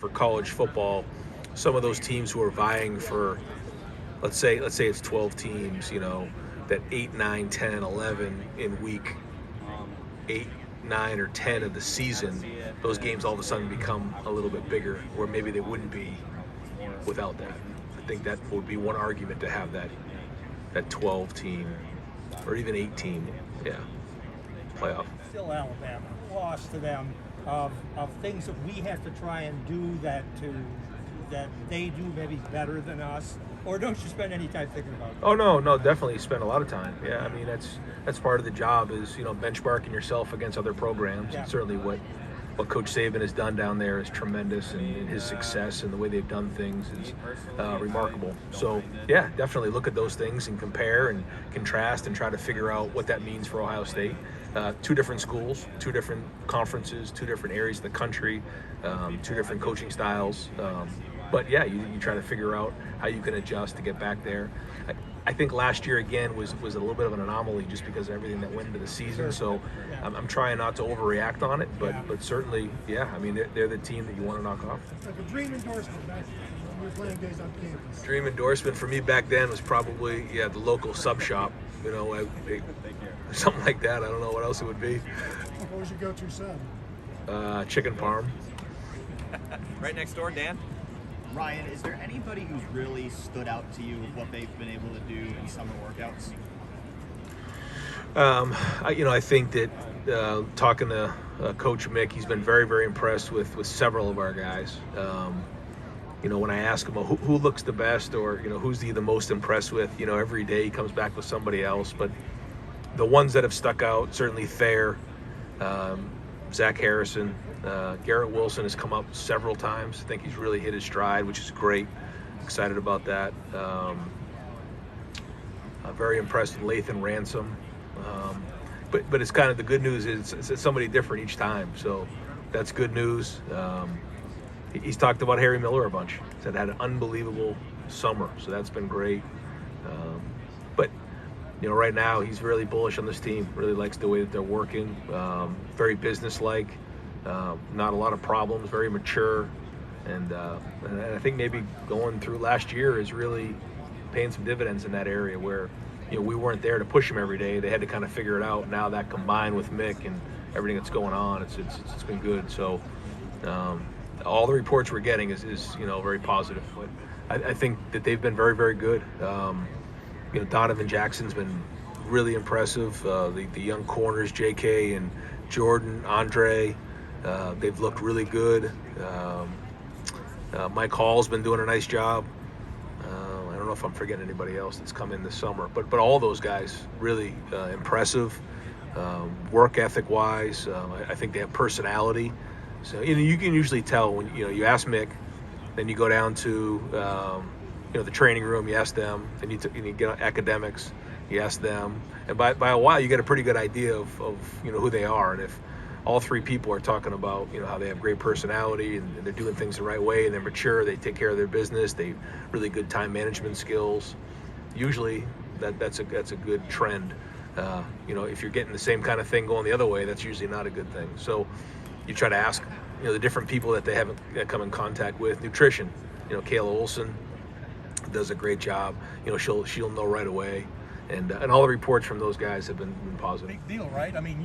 for college football, some of those teams who are vying for, let's say it's 12 teams, that 8, 9, 10, 11 in week 8, 9, or 10 of the season, those games all of a sudden become a little bit bigger, where maybe they wouldn't be without that. I think that would be one argument to have that 12 team or even 18, playoff. Still Alabama lost to them of things that we have to try and do that they do maybe better than us, or don't you spend any time thinking about it? Oh no, definitely spend a lot of time. Yeah, I mean that's part of the job is benchmarking yourself against other programs. Yeah. And certainly what Coach Saban has done down there is tremendous, and his success and the way they've done things is remarkable. So yeah, definitely look at those things and compare and contrast and try to figure out what that means for Ohio State. Two different schools, two different conferences, two different areas of the country, two different coaching styles. But yeah, you try to figure out how you can adjust to get back there. I think last year again was a little bit of an anomaly just because of everything that went into the season. So I'm trying not to overreact on it, but certainly, I mean they're the team that you want to knock off. Like a dream endorsement back when we were playing days on campus. Dream endorsement for me back then was probably the local sub shop. Something like that. I don't know what else it would be. What was your go-to sub? Chicken parm. Right next door, Dan. Ryan, is there anybody who's really stood out to you with what they've been able to do in summer workouts? I think that talking to Coach Mick, he's been very, very impressed with several of our guys. When I ask him who looks the best or who's he the most impressed with, every day he comes back with somebody else. But the ones that have stuck out, certainly Thayer, Zach Harrison, Garrett Wilson has come up several times. I think he's really hit his stride, which is great. Excited about that. Very impressed with Lathan Ransom. But it's kind of the good news is it's somebody different each time. So that's good news. He's talked about Harry Miller a bunch. He said had an unbelievable summer. So that's been great. But right now he's really bullish on this team. Really likes the way that they're working. Very businesslike. Not a lot of problems. Very mature. And I think maybe going through last year is really paying some dividends in that area where we weren't there to push them every day. They had to kind of figure it out. Now that combined with Mick and everything that's going on, it's been good. So all the reports we're getting is very positive. But I think that they've been very, very good. Donovan Jackson's been really impressive. The young corners, J.K. and Jordan, Andre, they've looked really good. Mike Hall's been doing a nice job. I don't know if I'm forgetting anybody else that's come in this summer, but all those guys really impressive, work ethic wise. I think they have personality. So you can usually tell when you ask Mick, then you go down to the training room, you ask them, then you get academics, you ask them, and by a while you get a pretty good idea of who they are. And if all three people are talking about how they have great personality and they're doing things the right way and they're mature, they take care of their business, they really good time management skills, usually that's a good trend. If you're getting the same kind of thing going the other way, that's usually not a good thing. So you try to ask the different people that they haven't come in contact with. Nutrition, Kayla Olson does a great job. She'll know right away. And all the reports from those guys have been positive. Big deal, right? I mean,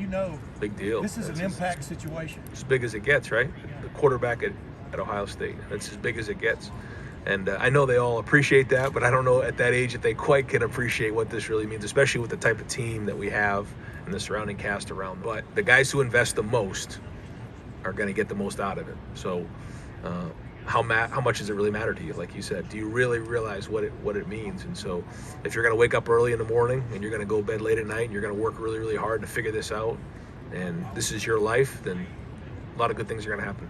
big deal. This is an impact situation. As big as it gets, right? The quarterback at Ohio State. That's as big as it gets. And I know they all appreciate that, but I don't know at that age if they quite can appreciate what this really means, especially with the type of team that we have and the surrounding cast around. But the guys who invest the most are going to get the most out of it. So how much does it really matter to you? Like you said, do you really realize what it means? And so if you're going to wake up early in the morning and you're going to go to bed late at night and you're going to work really, really hard to figure this out, and this is your life, then a lot of good things are going to happen.